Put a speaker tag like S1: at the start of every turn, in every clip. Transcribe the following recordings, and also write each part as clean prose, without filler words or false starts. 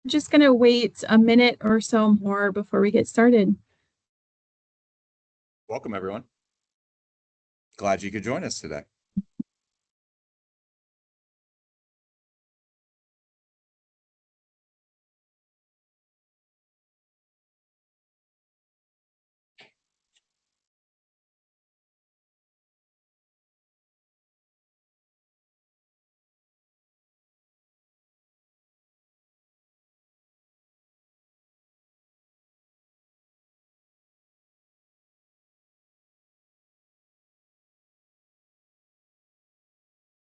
S1: just going to wait a minute or so more before we get started.
S2: Welcome, everyone. Glad you could join us today.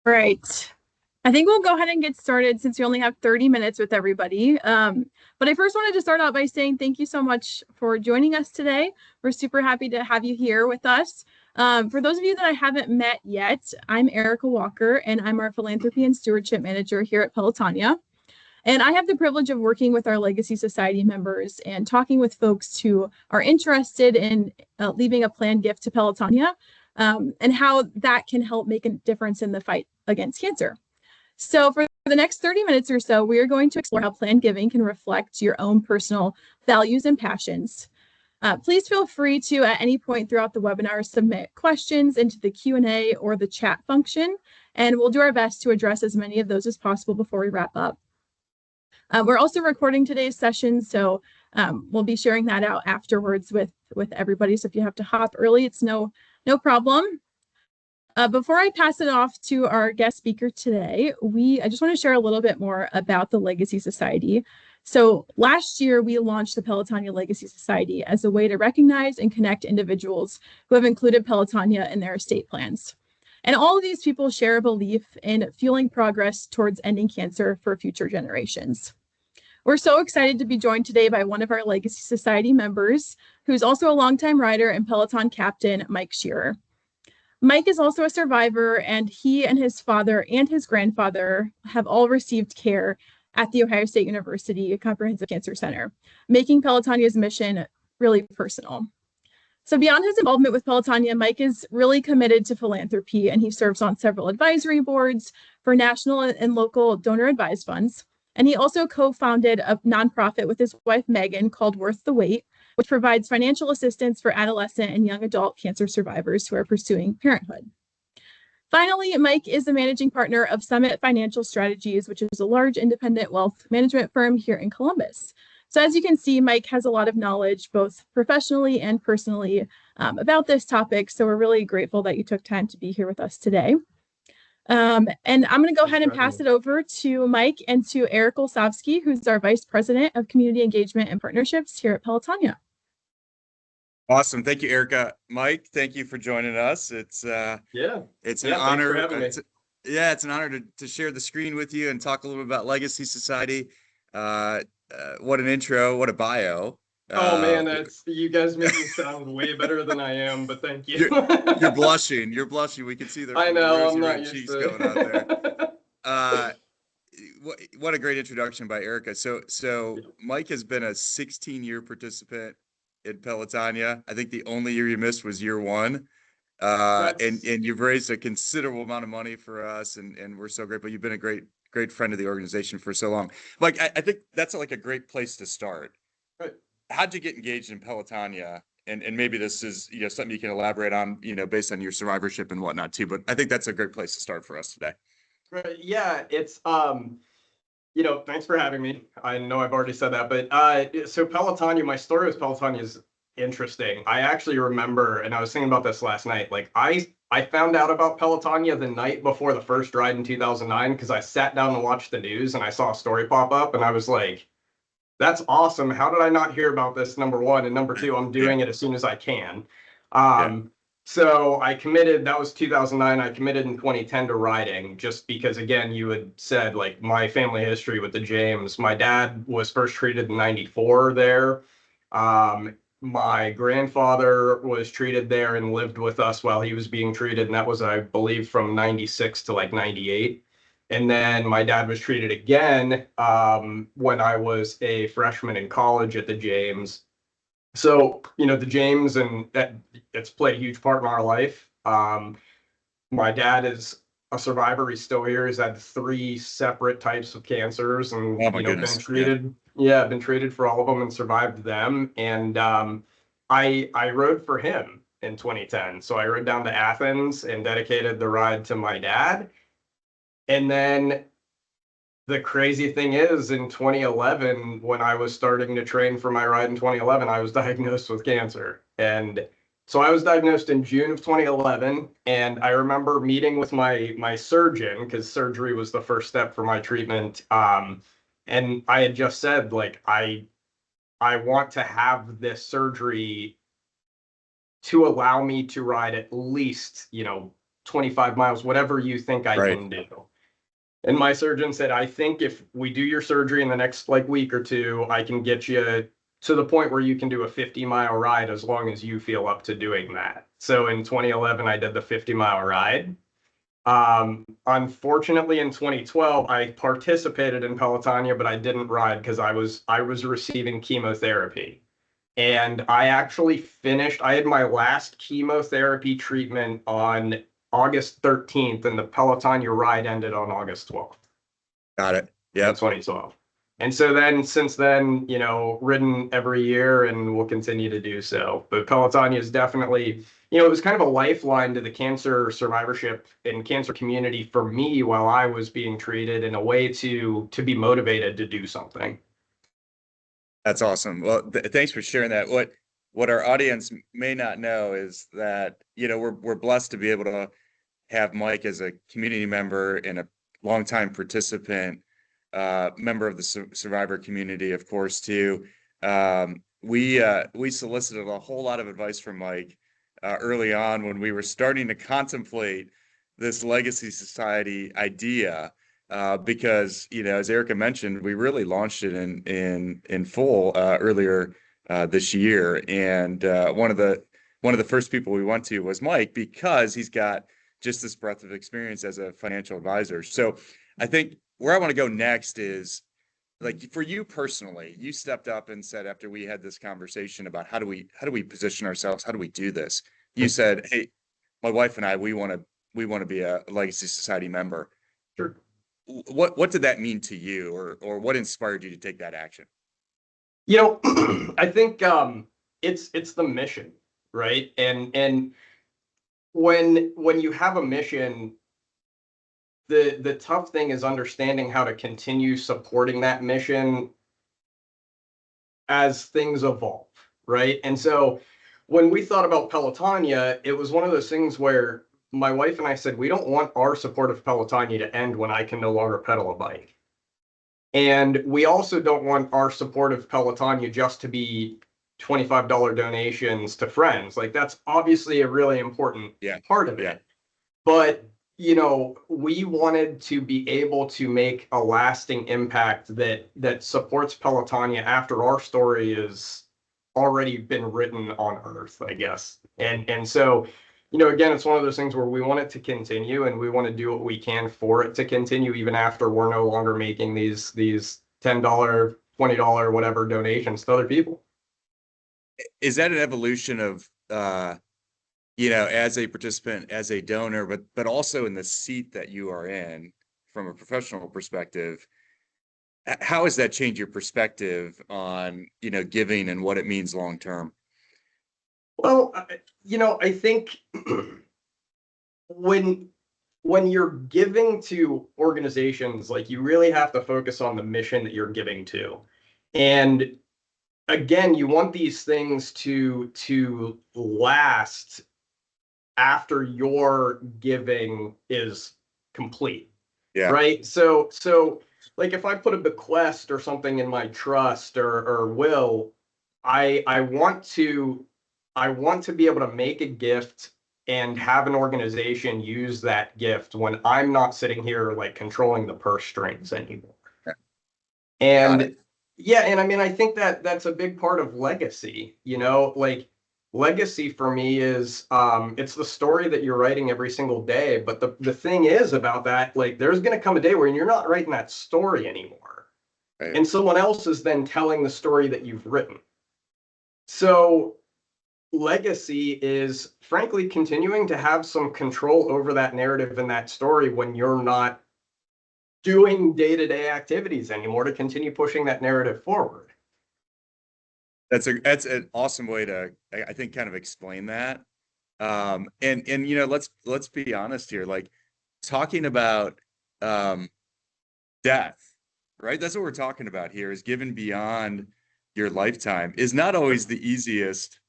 S1: Right. I think we'll go ahead and get started since we only have 30 minutes with everybody. But I first wanted to start out by saying thank you so much for joining us today. We're super happy to have you here with us. For those of you that I haven't met yet, I'm Erica Walker, and I'm our Philanthropy and Stewardship Manager here at Pelotonia. And I have the privilege of working with our Legacy Society members and talking with folks who are interested in leaving a planned gift to Pelotonia and how that can help make a difference in the fight against cancer. So for the next 30 minutes or so, we are going to explore how planned giving can reflect your own personal values and passions. Please feel free to, at any point throughout the webinar, submit questions into the Q&A or the chat function, and we'll do our best to address as many of those as possible before we wrap up. We're also recording today's session, so we'll be sharing that out afterwards with everybody. So if you have to hop early, it's no problem. Before I pass it off to our guest speaker today, I just want to share a little bit more about the Legacy Society. So last year, we launched the Pelotonia Legacy Society as a way to recognize and connect individuals who have included Pelotonia in their estate plans. And all of these people share a belief in fueling progress towards ending cancer for future generations. We're so excited to be joined today by one of our Legacy Society members, who's also a longtime rider and Peloton captain, Mike Scherer. Mike is also a survivor, and he and his father and his grandfather have all received care at the Ohio State University Comprehensive Cancer Center, making Pelotonia's mission really personal. So beyond his involvement with Pelotonia, Mike is really committed to philanthropy, and he serves on several advisory boards for national and local donor-advised funds. And he also co-founded a nonprofit with his wife, Megan, called Worth the Wait, which provides financial assistance for adolescent and young adult cancer survivors who are pursuing parenthood. Finally, Mike is the managing partner of Summit Financial Strategies, which is a large independent wealth management firm here in Columbus. So as you can see, Mike has a lot of knowledge, both professionally and personally, about this topic. So we're really grateful that you took time to be here with us today. And I'm going to go ahead and pass it over to Mike and to Eric Olsavsky, who's our Vice President of Community Engagement and Partnerships here at Pelotonia.
S2: Awesome. Thank you, Erica. Mike, thank you for joining us. It's an honor. It's an honor to share the screen with you and talk a little bit about Legacy Society. What an intro, what a bio.
S3: Oh man, you guys make me sound way better than I am, but thank you.
S2: You're blushing. You're blushing. We can see the
S3: I know, I'm not
S2: red cheeks
S3: used to
S2: going out there. What a great introduction by Erica. So Mike has been a 16-year participant in Pelotonia. I think the only year you missed was year one. And you've raised a considerable amount of money for us, and we're so grateful. You've been a great friend of the organization for so long. Mike, I think that's like a great place to start.
S3: Right.
S2: How'd you get engaged in Pelotonia? And maybe this is something you can elaborate on, based on your survivorship and whatnot too. But I think that's a great place to start for us today.
S3: Right. Yeah, it's thanks for having me. I know I've already said that, but so Pelotonia, my story with Pelotonia is interesting. I actually remember, and I was thinking about this last night, like I found out about Pelotonia the night before the first ride in 2009 because I sat down to watch the news and I saw a story pop up and I was like, that's awesome. How did I not hear about this? Number one. And number two, I'm doing it as soon as I can. So I committed, that was 2009. I committed in 2010 to riding just because, again, you had said like my family history with the James. My dad was first treated in 94 there. My grandfather was treated there and lived with us while he was being treated. And that was, I believe, from 96 to like 98. And then my dad was treated again when I was a freshman in college at the James. So, the James, and it's played a huge part in our life. My dad is a survivor. He's still here. He's had 3 separate types of cancers, and
S2: Oh my
S3: you know, been
S2: goodness.
S3: treated. Yeah, been treated for all of them and survived them. And I rode for him in 2010. So I rode down to Athens and dedicated the ride to my dad. And then the crazy thing is, in 2011, when I was starting to train for my ride in 2011, I was diagnosed with cancer. And so I was diagnosed in June of 2011. And I remember meeting with my surgeon, because surgery was the first step for my treatment. And I had just said, like, I want to have this surgery to allow me to ride at least, 25 miles, whatever you think I
S2: Right.
S3: can do. And my surgeon said, I think if we do your surgery in the next like week or two, I can get you to the point where you can do a 50-mile ride as long as you feel up to doing that. So in 2011, I did the 50-mile ride. Unfortunately, in 2012, I participated in Pelotonia, but I didn't ride because I was receiving chemotherapy. And I actually finished, I had my last chemotherapy treatment on August 13th, and the Pelotonia ride ended on August 12th
S2: Got it.
S3: in
S2: Yep.
S3: 2012. And so then, since then, ridden every year and will continue to do so. But Pelotonia is definitely, it was kind of a lifeline to the cancer survivorship and cancer community for me while I was being treated, in a way to be motivated to do something.
S2: That's awesome. Well, thanks for sharing that. What our audience may not know is that, we're blessed to be able to have Mike as a community member and a longtime participant, member of the survivor community, of course, too. We solicited a whole lot of advice from Mike early on when we were starting to contemplate this Legacy Society idea. Because, as Erica mentioned, we really launched it in full earlier this year, and one of the first people we went to was Mike, because he's got just this breadth of experience as a financial advisor. So I think where I want to go next is, like, for you personally, you stepped up and said, after we had this conversation about how do we position ourselves, how do we do this, you said, hey, my wife and I, we want to be a Legacy Society member.
S3: Sure.
S2: What did that mean to you, or what inspired you to take that action?
S3: I think it's the mission, right? And when you have a mission, the tough thing is understanding how to continue supporting that mission as things evolve, right? And so when we thought about Pelotonia, it was one of those things where my wife and I said, we don't want our support of Pelotonia to end when I can no longer pedal a bike. And we also don't want our support of Pelotonia just to be $25 donations to friends. Like, that's obviously a really important part of it. But, we wanted to be able to make a lasting impact that supports Pelotonia after our story is already been written on Earth, I guess. And so, again, it's one of those things where we want it to continue, and we want to do what we can for it to continue, even after we're no longer making these $10, $20, whatever donations to other people.
S2: Is that an evolution of, as a participant, as a donor, but also in the seat that you are in from a professional perspective? How has that changed your perspective on, giving and what it means long term?
S3: Well, I think when you're giving to organizations, like, you really have to focus on the mission that you're giving to. And again, you want these things to last after your giving is complete.
S2: Yeah.
S3: Right. So like, if I put a bequest or something in my trust or will, I want to be able to make a gift and have an organization use that gift when I'm not sitting here, like, controlling the purse strings anymore.
S2: Yeah.
S3: And yeah, and I mean, I think that's a big part of legacy, like, legacy for me is it's the story that you're writing every single day. But the thing is about that, like, there's going to come a day where you're not writing that story anymore.
S2: Right.
S3: And someone else is then telling the story that you've written. So legacy is frankly continuing to have some control over that narrative and that story when you're not doing day-to-day activities anymore to continue pushing that narrative forward.
S2: That's an awesome way to, I think, kind of explain that. And you know, let's be honest here. Like talking about death, right? That's what we're talking about here, is given beyond your lifetime is not always the easiest,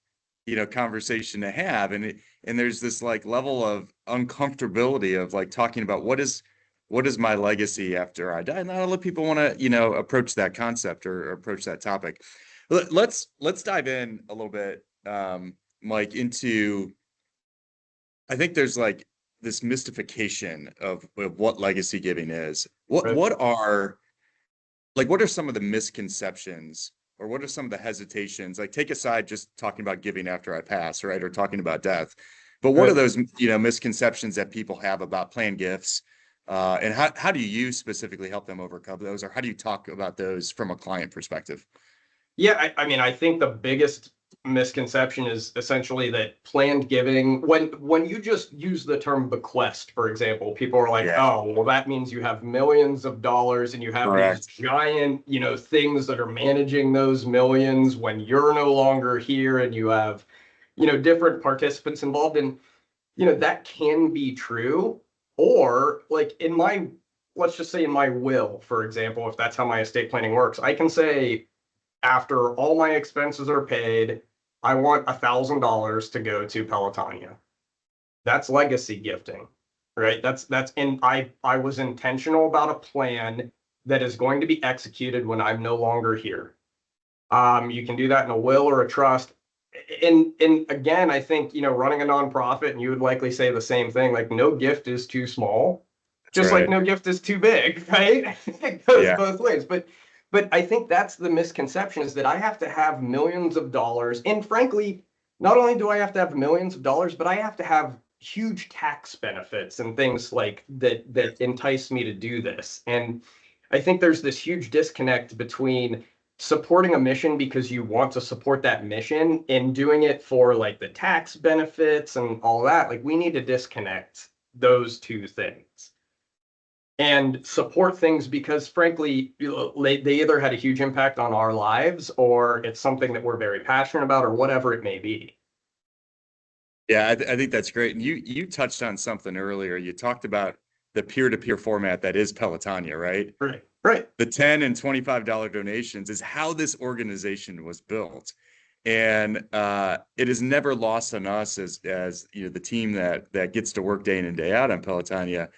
S2: you know, conversation to have. And there's this like level of uncomfortability of like talking about what is my legacy after I die. Not a lot of people want to, you know, approach that concept or approach that topic. Let's dive in a little bit, Mike, into, I think there's like this mystification of what legacy giving is.
S3: Right.
S2: What are some of the misconceptions, or what are some of the hesitations? Like, take aside just talking about giving after I pass, right? Or talking about death. But what
S3: Right.
S2: are those, you know, misconceptions that people have about planned gifts? And how do you specifically help them overcome those? Or how do you talk about those from a client perspective?
S3: Yeah, I mean, I think the biggest misconception is essentially that planned giving, when you just use the term bequest, for example, people are like,
S2: Yeah.
S3: oh, well, that means you have millions of dollars and you have
S2: Correct.
S3: these giant, you know, things that are managing those millions when you're no longer here, and you have, you know, different participants involved. And, you know, that can be true. Or like in my, let's just say in my will, for example, if that's how my estate planning works, I can say, after all my expenses are paid, I want $1,000 to go to Pelotonia. That's legacy gifting, right? And I was intentional about a plan that is going to be executed when I'm no longer here. You can do that in a will or a trust. And again, I think, you know, running a nonprofit, and you would likely say the same thing, like no gift is too small, just like
S2: right.
S3: no gift is too big, right? It goes
S2: Yeah.
S3: both ways. But I think that's the misconception, is that I have to have millions of dollars. And frankly, not only do I have to have millions of dollars, but I have to have huge tax benefits and things like that entice me to do this. And I think there's this huge disconnect between supporting a mission because you want to support that mission and doing it for like the tax benefits and all that. Like, we need to disconnect those two things and support things because frankly, they either had a huge impact on our lives, or it's something that we're very passionate about, or whatever it may be.
S2: Yeah, I think that's great. And you touched on something earlier. You talked about the peer-to-peer format that is Pelotonia, right?
S3: Right. Right.
S2: The $10 and $25 donations is how this organization was built. And it is never lost on us as you know, the team that gets to work day in and day out on Pelotonia,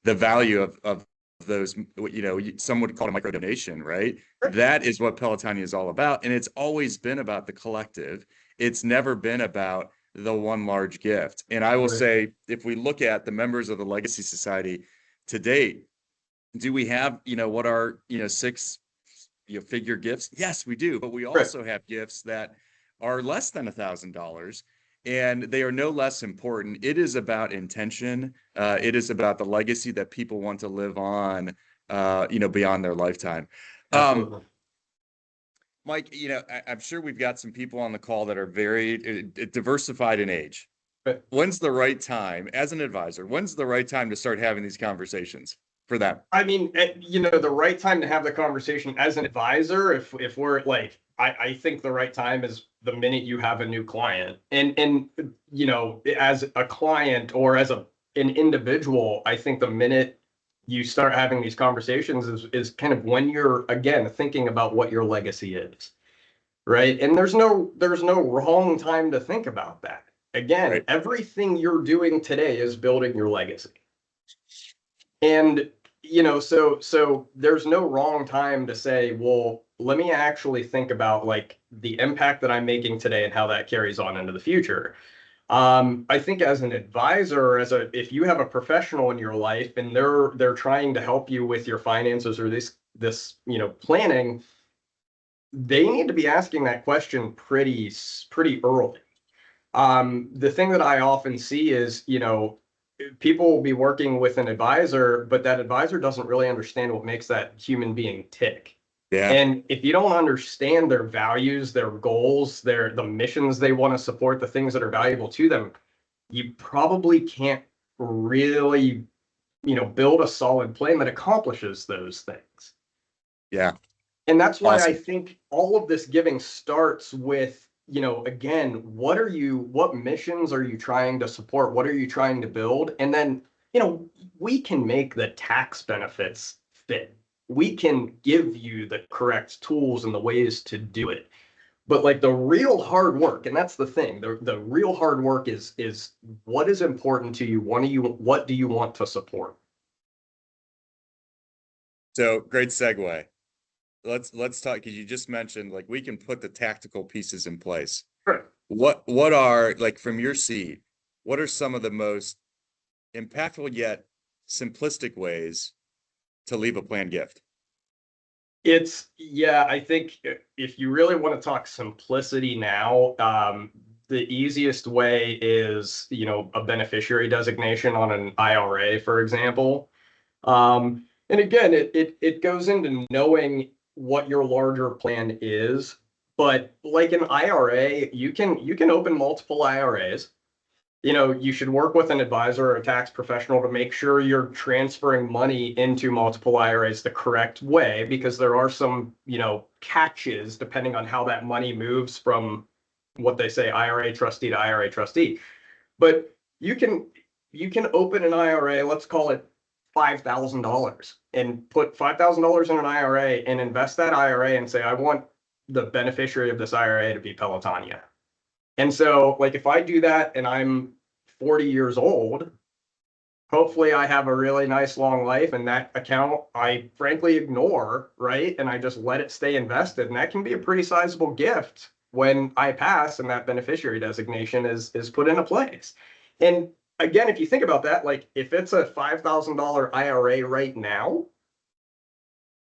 S2: the value of those, you know, some would call it a micro donation, right? That is what Pelotonia is all about. And it's always been about the collective. It's never been about the one large gift. And I will say, if we look at the members of the Legacy Society to date, do we have, you know, what are, you know, six, you know, figure gifts? Yes, we do. But we also have gifts that are less than $1,000, and they are no less important. It is about intention. It is about the legacy that people want to live on, you know, beyond their lifetime.
S3: Absolutely.
S2: Mike, you know, I'm sure we've got some people on the call that are very diversified in age.
S3: But
S2: When's the right time, as an advisor, when's the right time to start having these conversations for them?
S3: I mean, you know, the right time to have the conversation as an advisor, if we're like, I think the right time is the minute you have a new client. And you know, as a client or as an individual, I think the minute you start having these conversations is kind of when you're, again, thinking about what your legacy is, right? And there's no wrong time to think about that. Again,
S2: Right.
S3: everything you're doing today is building your legacy. And, you know, so there's no wrong time to say, well, let me actually think about like the impact that I'm making today and how that carries on into the future. I think as an advisor, if you have a professional in your life and they're trying to help you with your finances or this you know, planning, they need to be asking that question pretty early. The thing that I often see is, you know, people will be working with an advisor, but that advisor doesn't really understand what makes that human being tick.
S2: Yeah.
S3: And if you don't understand their values, their goals, the missions they want to support, the things that are valuable to them, you probably can't really, build a solid plan that accomplishes those things.
S2: Yeah.
S3: And that's why I
S2: Awesome.
S3: think all of this giving starts with, again, what missions are you trying to support? What are you trying to build? And then, we can make the tax benefits fit. We can give you the correct tools and the ways to do it. But like the real hard work, and that's the thing, the real hard work is what is important to you? What do you want to support?
S2: So great segue. Let's talk, because you just mentioned like we can put the tactical pieces in place.
S3: Sure.
S2: What are, like, from your seat, what are some of the most impactful yet simplistic ways to leave a planned gift?
S3: Yeah, I think if you really want to talk simplicity now, the easiest way is, a beneficiary designation on an IRA, for example. And again, it goes into knowing what your larger plan is. But like an IRA, you can open multiple IRAs. You should work with an advisor or a tax professional to make sure you're transferring money into multiple IRAs the correct way, because there are some, catches depending on how that money moves from what they say IRA trustee to IRA trustee. But you can open an IRA, let's call it $5,000, and put $5,000 in an IRA and invest that IRA and say, I want the beneficiary of this IRA to be Pelotonia. And so, like, if I do that and I'm 40 years old, hopefully I have a really nice long life, and that account I frankly ignore, right? And I just let it stay invested. And that can be a pretty sizable gift when I pass and that beneficiary designation is put into place. And again, if you think about that, like if it's a $5,000 IRA right now,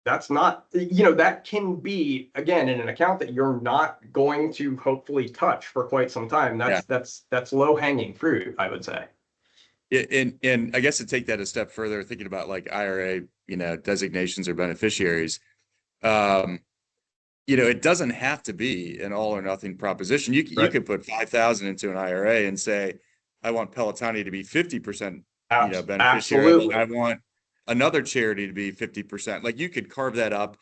S3: that's not, that can be, again, in an account that you're not going to hopefully touch for quite some time.
S2: Yeah.
S3: That's low hanging fruit, I would say.
S2: And I guess to take that a step further, thinking about like IRA, designations or beneficiaries, it doesn't have to be an all or nothing proposition. You
S3: Right.
S2: could put 5,000 into an IRA and say, I want Pelotonia to be 50%, beneficiary.
S3: Absolutely.
S2: I want another charity to be 50%. Like, you could carve that up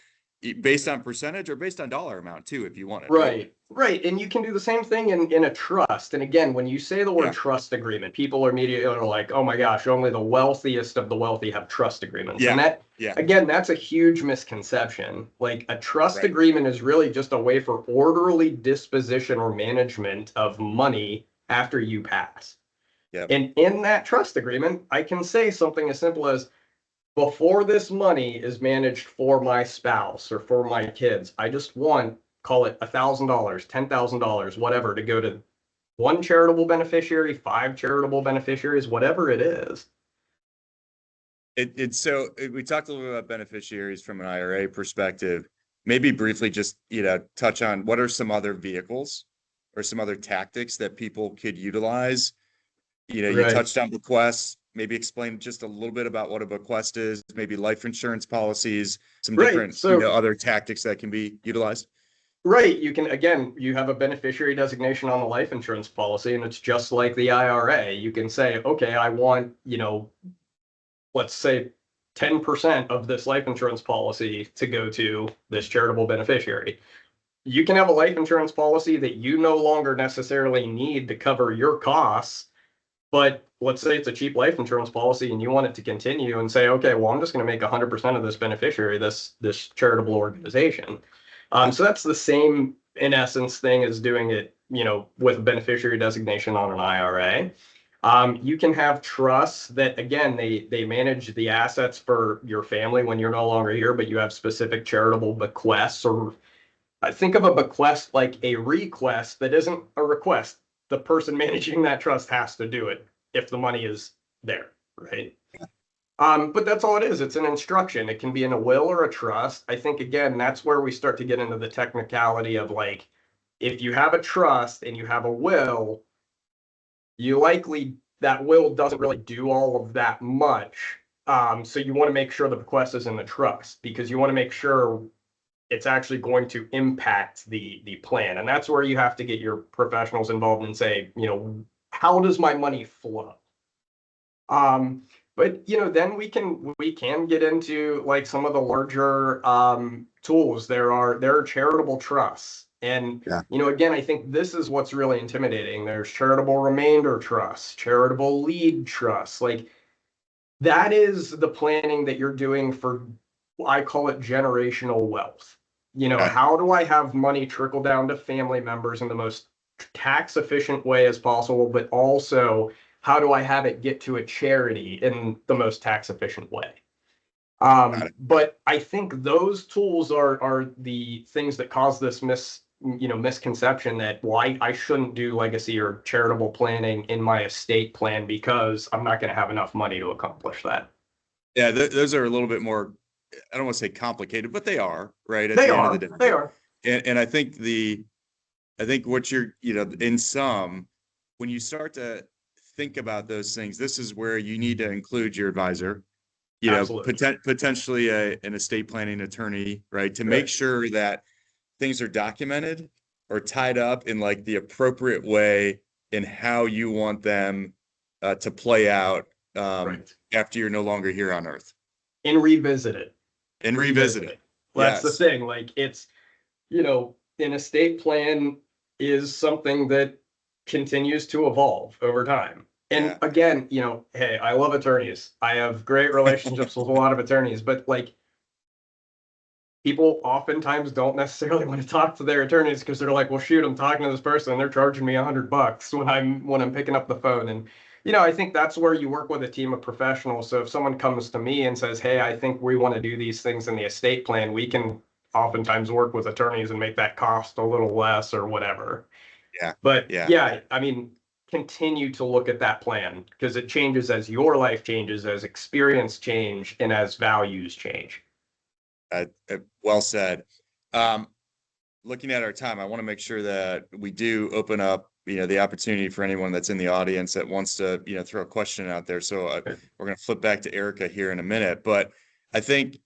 S2: based on percentage or based on dollar amount too, if you want it.
S3: Right. And you can do the same thing in a trust. And again, when you say the word
S2: Yeah.
S3: trust agreement, people are immediately like, oh my gosh, only the wealthiest of the wealthy have trust agreements.
S2: Yeah.
S3: And that,
S2: Yeah.
S3: again, that's a huge misconception. Like a trust
S2: Right.
S3: agreement is really just a way for orderly disposition or management of money after you pass.
S2: Yep.
S3: And in that trust agreement, I can say something as simple as, before this money is managed for my spouse or for my kids, I just want, call it $1,000, $10,000, whatever, to go to one charitable beneficiary, 5 charitable beneficiaries, whatever it is.
S2: So we talked a little bit about beneficiaries from an IRA perspective. Maybe briefly just, touch on what are some other vehicles or some other tactics that people could utilize. You
S3: Right.
S2: touched on bequests. Maybe explain just a little bit about what a bequest is, maybe life insurance policies, some
S3: Right.
S2: different,
S3: So
S2: other tactics that can be utilized.
S3: right, you can, again, you have a beneficiary designation on the life insurance policy, and it's just like the IRA. You can say, okay, I want, let's say 10% of this life insurance policy to go to this charitable beneficiary. You can have a life insurance policy that you no longer necessarily need to cover your costs, but let's say it's a cheap life insurance policy and you want it to continue, and say, okay, well, I'm just going to make 100% of this beneficiary this charitable organization. So that's the same, in essence, thing as doing it, with beneficiary designation on an IRA. You can have trusts that, again, they manage the assets for your family when you're no longer here, but you have specific charitable bequests. Or I think of a bequest like a request that isn't a request. The person managing that trust has to do it if the money is there, right? But that's all it is. It's an instruction. It can be in a will or a trust. I think, again, that's where we start to get into the technicality of, like, if you have a trust and you have a will, you likely, that will doesn't really do all of that much. So you want to make sure the bequest is in the trust, because you want to make sure it's actually going to impact the plan. And that's where you have to get your professionals involved and say, how does my money flow? But then we can get into like some of the larger tools. There are charitable trusts. And
S2: Yeah.
S3: again, I think this is what's really intimidating. There's charitable remainder trusts, charitable lead trusts. Like that is the planning that you're doing for, I call it generational wealth.
S2: Okay.
S3: How do I have money trickle down to family members in the most tax efficient way as possible, but also how do I have it get to a charity in the most tax efficient way?
S2: Got it.
S3: But I think those tools are the things that cause this misconception that, well, I shouldn't do legacy or charitable planning in my estate plan because I'm not going to have enough money to accomplish that.
S2: Yeah, those are a little bit more, I don't want to say complicated, but they are, right? At
S3: They
S2: the end of
S3: are.
S2: the day.
S3: They are.
S2: And I think what you're, in some, when you start to think about those things, this is where you need to include your advisor,
S3: Absolutely.
S2: potentially an estate planning attorney, right? To make sure that things are documented or tied up in like the appropriate way in how you want them to play out
S3: Right.
S2: after you're no longer here on Earth.
S3: And revisit it.
S2: And revisit it.
S3: That's the
S2: Yes.
S3: thing. Like it's, an estate plan is something that continues to evolve over time. And
S2: Yeah.
S3: again, hey, I love attorneys. I have great relationships with a lot of attorneys, but like people oftentimes don't necessarily want to talk to their attorneys because they're like, well, shoot, I'm talking to this person and they're charging me $100 when I'm picking up the phone. And I think that's where you work with a team of professionals. So if someone comes to me and says, hey, I think we want to do these things in the estate plan, we can oftentimes work with attorneys and make that cost a little less or whatever.
S2: Yeah.
S3: But
S2: Yeah.
S3: yeah, I mean, continue to look at that plan because it changes as your life changes, as experience change, and as values change.
S2: Well said. Looking at our time, I want to make sure that we do open up, the opportunity for anyone that's in the audience that wants to, throw a question out there. So we're going to flip back to Erica here in a minute. But I think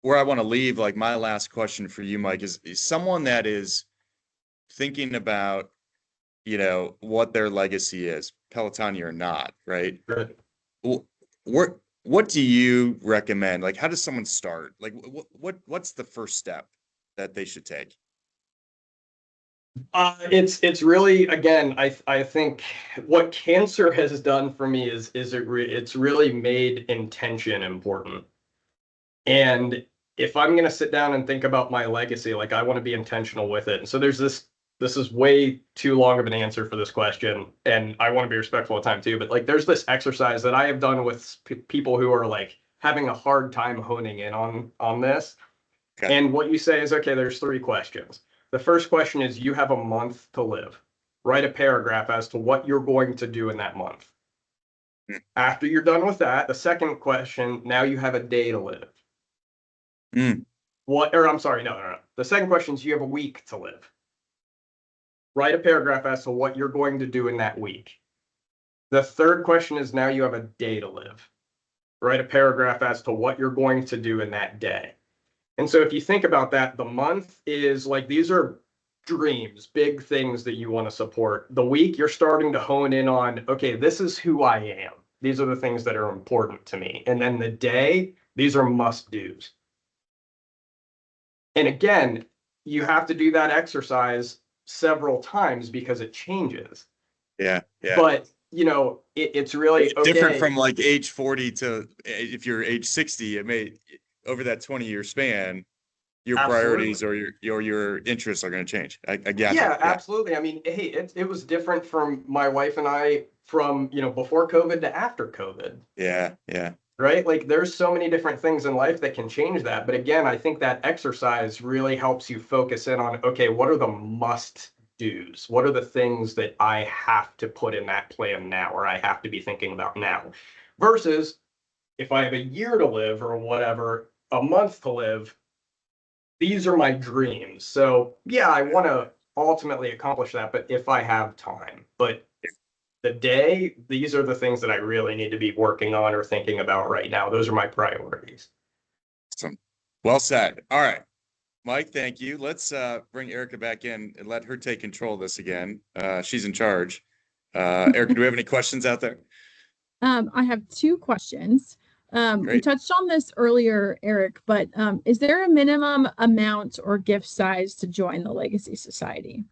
S2: where I want to leave, like my last question for you, Mike, is someone that is thinking about, what their legacy is, Pelotonia or not, right?
S3: Right.
S2: What do you recommend? Like, how does someone start? Like, what's the first step that they should take?
S3: It's really, again, I think what cancer has done for me it's really made intention important. And if I'm gonna sit down and think about my legacy, like I want to be intentional with it. And so this is way too long of an answer for this question, and I want to be respectful of time too. But like, there's this exercise that I have done with people who are like having a hard time honing in on this.
S2: Okay.
S3: And what you say is, okay, there's 3 questions. The first question is you have a month to live. Write a paragraph as to what you're going to do in that month.
S2: Hmm.
S3: After you're done with that, the second question, now you have a day to live.
S2: Mm.
S3: I'm sorry, no. The second question is you have a week to live. Write a paragraph as to what you're going to do in that week. The third question is now you have a day to live. Write a paragraph as to what you're going to do in that day. And so if you think about that, the month is like, these are dreams, big things that you want to support. The week, you're starting to hone in on, okay, this is who I am. These are the things that are important to me. And then the day, these are must do's. And again, you have to do that exercise several times because it changes.
S2: Yeah. Yeah.
S3: But it's really
S2: it's different from like age 40 to if you're age 60, it may, over that 20-year span, your
S3: Absolutely.
S2: priorities or your interests are going to change. I get
S3: Yeah,
S2: that.
S3: absolutely. I mean, hey, it was different from my wife and I from, before COVID to after COVID.
S2: Yeah. Yeah.
S3: Right? Like there's so many different things in life that can change that. But again, I think that exercise really helps you focus in on, okay, what are the must do's? What are the things that I have to put in that plan now or I have to be thinking about now? Versus if I have a year to live or whatever, a month to live, these are my dreams. So yeah, I want to ultimately accomplish that, but if I have time. But the day, these are the things that I really need to be working on or thinking about right now. Those are my priorities.
S2: Awesome. Well said. All right. Mike, thank you. Let's bring Erica back in and let her take control of this again. She's in charge. Erica, do we have any questions out there?
S1: I have two questions. You
S2: Great.
S1: touched on this earlier, Eric, but is there a minimum amount or gift size to join the Legacy Society?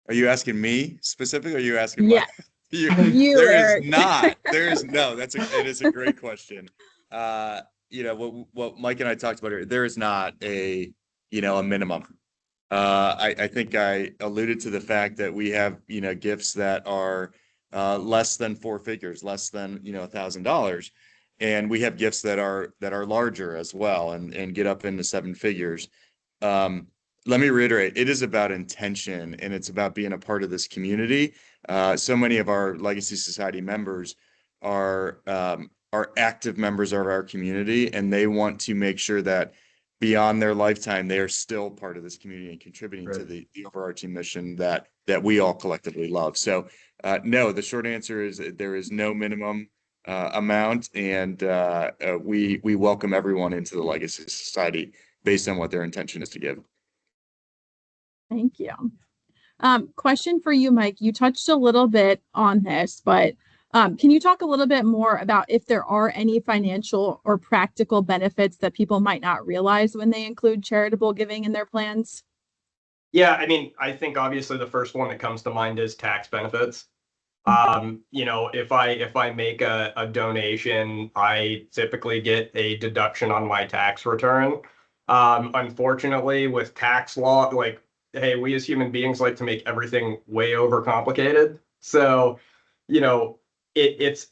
S2: Are you asking me specifically, or are you asking
S1: Yeah,
S2: Mike? You,
S1: you,
S2: there is
S1: Eric.
S2: not. There is no. It is a great question. What Mike and I talked about earlier, there is not a minimum. I think I alluded to the fact that we have gifts that are less than four figures, less than $1,000, and we have gifts that are larger as well, and get up into seven figures. Let me reiterate, it is about intention, and it's about being a part of this community. So many of our Legacy Society members are active members of our community, and they want to make sure that beyond their lifetime, they are still part of this community and contributing to the overarching mission that we all collectively love. So, no, the short answer is there is no minimum amount, and we welcome everyone into the Legacy Society based on what their intention is to give.
S1: Thank you. Question for you, Mike. You touched a little bit on this, but can you talk a little bit more about if there are any financial or practical benefits that people might not realize when they include charitable giving in their plans?
S3: Yeah, I mean, I think obviously the first one that comes to mind is tax benefits. If I make a donation, I typically get a deduction on my tax return. Unfortunately, with tax law, like, hey, we as human beings like to make everything way overcomplicated. So, it's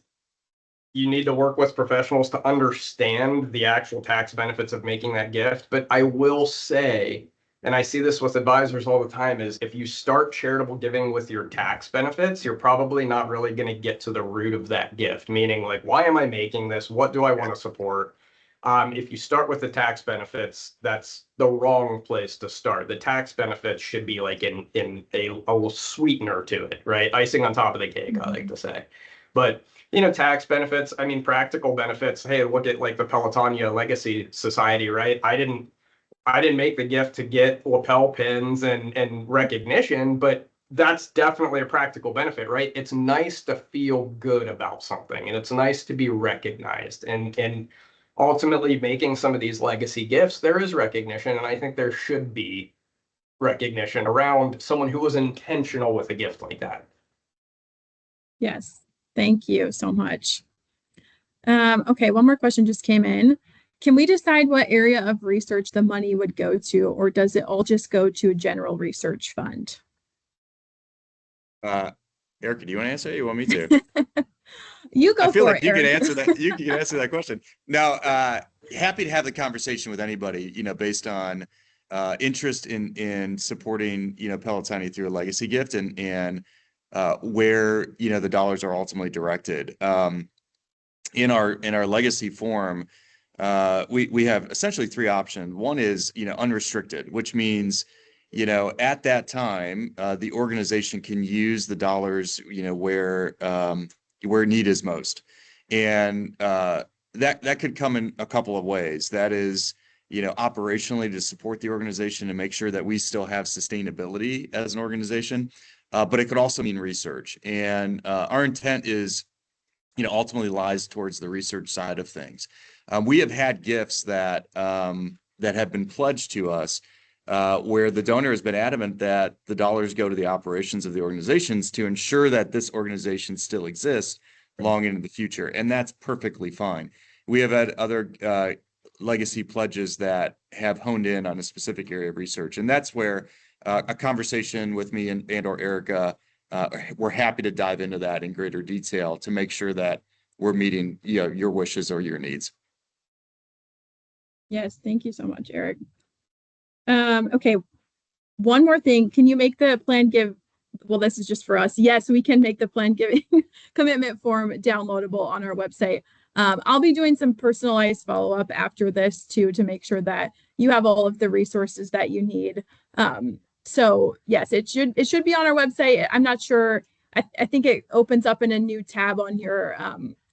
S3: you need to work with professionals to understand the actual tax benefits of making that gift. But I will say, and I see this with advisors all the time, is if you start charitable giving with your tax benefits, you're probably not really going to get to the root of that gift, meaning like, why am I making this? What do I want to support? If you start with the tax benefits, that's the wrong place to start. The tax benefits should be like in a little sweetener to it, right? Icing on top of the cake, I like to say. But tax benefits, I mean, practical benefits. Hey, look at like the Pelotonia Legacy Society, right? I didn't make the gift to get lapel pins and recognition, but that's definitely a practical benefit, right? It's nice to feel good about something, and it's nice to be recognized. And ultimately, making some of these legacy gifts, there is recognition, and I think there should be recognition around someone who was intentional with a gift like that.
S1: Yes, thank you so much. Okay, one more question just came in. Can we decide what area of research the money would go to, or does it all just go to a general research fund?
S2: Erica, do you want to answer it? You want me to?
S1: You go
S2: I feel
S1: for
S2: like
S1: it,
S2: you can
S1: Eric.
S2: answer that. You can answer that question. Now, happy to have the conversation with anybody, based on interest in supporting, Pelotonia through a legacy gift, and where the dollars are ultimately directed. In our legacy form, we have essentially three options. One is unrestricted, which means at that time the organization can use the dollars where need is most, and that could come in a couple of ways. That is, operationally, to support the organization and make sure that we still have sustainability as an organization, but it could also mean research, and our intent is ultimately lies towards the research side of things. We have had gifts that have been pledged to us where the donor has been adamant that the dollars go to the operations of the organizations to ensure that this organization still exists long into the future. And that's perfectly fine. We have had other legacy pledges that have honed in on a specific area of research. And that's where a conversation with me and or Erica, we're happy to dive into that in greater detail to make sure that we're meeting your wishes or your needs.
S1: Yes, thank you so much, Eric. Okay, one more thing. Can you make the plan give? Well, this is just for us. Yes, we can make the plan giving commitment form downloadable on our website. I'll be doing some personalized follow-up after this too, to make sure that you have all of the resources that you need. So yes, it should be on our website. I'm not sure. I think it opens up in a new tab on your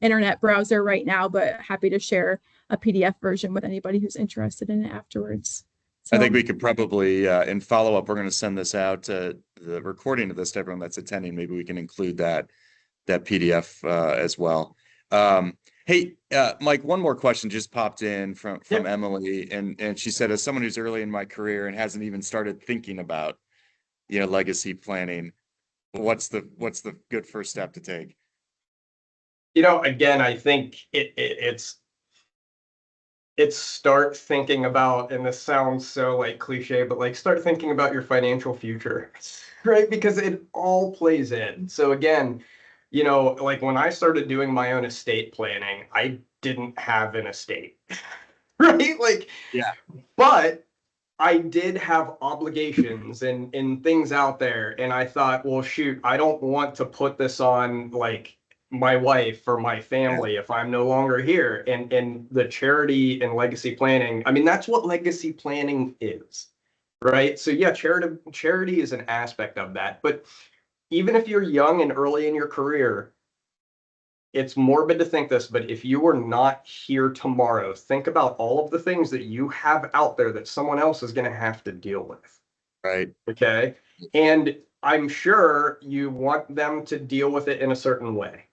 S1: internet browser right now, but happy to share a PDF version with anybody who's interested in it afterwards.
S2: I think we could probably, in follow-up, we're going to send this out to the recording of this to everyone that's attending. Maybe we can include that PDF as well. Hey, Mike, one more question just popped in from Emily, and she said, as someone who's early in my career and hasn't even started thinking about, legacy planning, what's the good first step to take?
S3: Again, I think it's start thinking about, and this sounds so like cliche, but like start thinking about your financial future, right? Because it all plays in. So again, like when I started doing my own estate planning, I didn't have an estate, right? Like,
S2: yeah,
S3: but I did have obligations and things out there. And I thought, well, shoot, I don't want to put this on like my wife or my family if I'm no longer here. And the charity and legacy planning, I mean, that's what legacy planning is, right? So yeah, charity is an aspect of that. But even if you're young and early in your career, it's morbid to think this, but if you were not here tomorrow, think about all of the things that you have out there that someone else is going to have to deal with.
S2: right.
S3: Okay. And I'm sure you want them to deal with it in a certain way.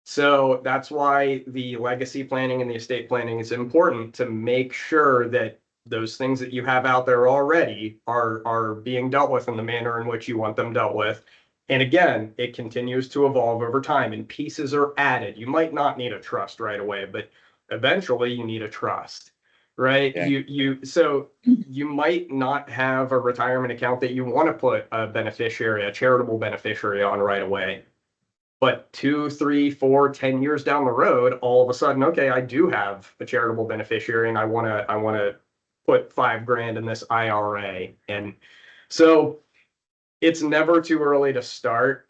S3: So that's why the legacy planning and the estate planning is important, to make sure that those things that you have out there already are being dealt with in the manner in which you want them dealt with. And again, it continues to evolve over time and pieces are added. You might not need a trust right away, but eventually you need a trust, right?
S2: Yeah.
S3: So you might not have a retirement account that you want to put a beneficiary, a charitable beneficiary on right away. But 2, 3, 4, 10 years down the road, all of a sudden, okay, I do have a charitable beneficiary and I want to put $5,000 in this IRA. And so it's never too early to start.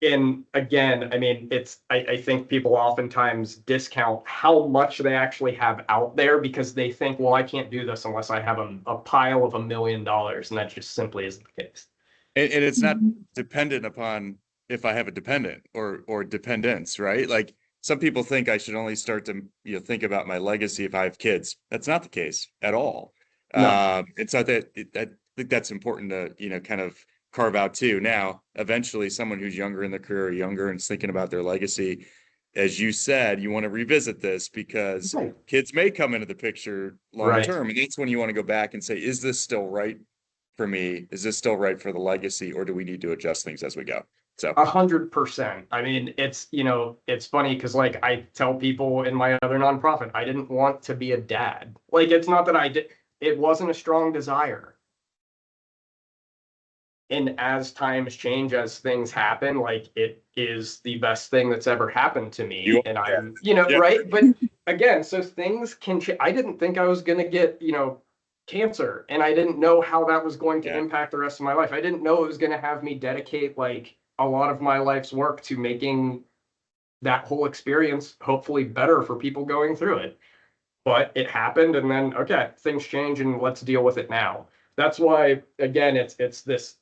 S3: And again, I mean, I think people oftentimes discount how much they actually have out there because they think, well, I can't do this unless I have a pile of $1 million. And that just simply isn't the case.
S2: And it's not dependent upon if I have a dependent or dependents, right? Like some people think I should only start to think about my legacy if I have kids. That's not the case at all.
S3: No.
S2: It's not that I think that's important to kind of carve out too. Now, eventually, someone who's younger in their career, younger and thinking about their legacy, as you said, you want to revisit this because kids may come into the picture long term, and that's when you want to go back and say, is this still right for me? Is this still right for the legacy, or do we need to adjust things as we go? So
S3: 100%. I mean, it's funny because like I tell people in my other nonprofit, I didn't want to be a dad. Like it's not that I did, it wasn't a strong desire. And as times change, as things happen, like it is the best thing that's ever happened to me. And I'm, right. But again, so things can change. I didn't think I was going to get, cancer, and I didn't know how that was going to impact the rest of my life. I didn't know it was going to have me dedicate like a lot of my life's work to making that whole experience hopefully better for people going through it. But it happened, and then okay, things change, and let's deal with it now. That's why, again, it's this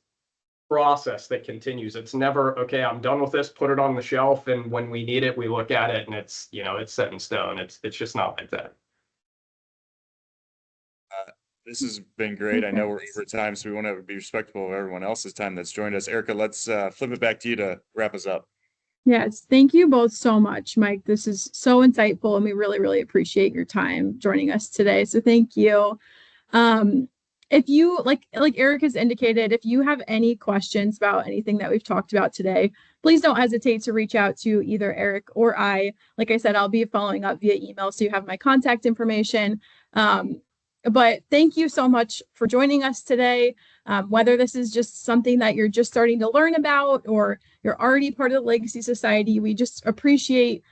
S3: process that continues. It's never okay, I'm done with this, put it on the shelf, and when we need it, we look at it, and it's it's set in stone. It's just not like that.
S2: This has been great. I know we're over time, so we want to be respectful of everyone else's time that's joined us. Erica, let's flip it back to you to wrap us up.
S1: Yes, thank you both so much, Mike. This is so insightful, and we really, really appreciate your time joining us today. So thank you. If you like Eric has indicated, if you have any questions about anything that we've talked about today, please don't hesitate to reach out to either Eric or I. Like I said, I'll be following up via email, so you have my contact information. But thank you so much for joining us today. Whether this is just something that you're just starting to learn about or you're already part of the Legacy Society, we just appreciate,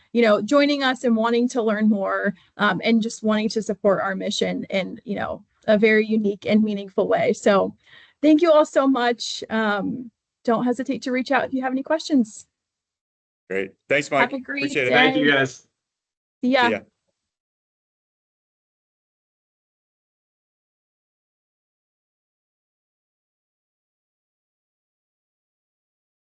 S1: joining us and wanting to learn more and just wanting to support our mission in, a very unique and meaningful way. So thank you all so much. Don't hesitate to reach out if you have any questions.
S2: Great. Thanks, Mike.
S1: Have a great
S2: Appreciate
S1: day.
S2: it.
S3: Thank you, guys.
S1: See ya.
S2: See ya.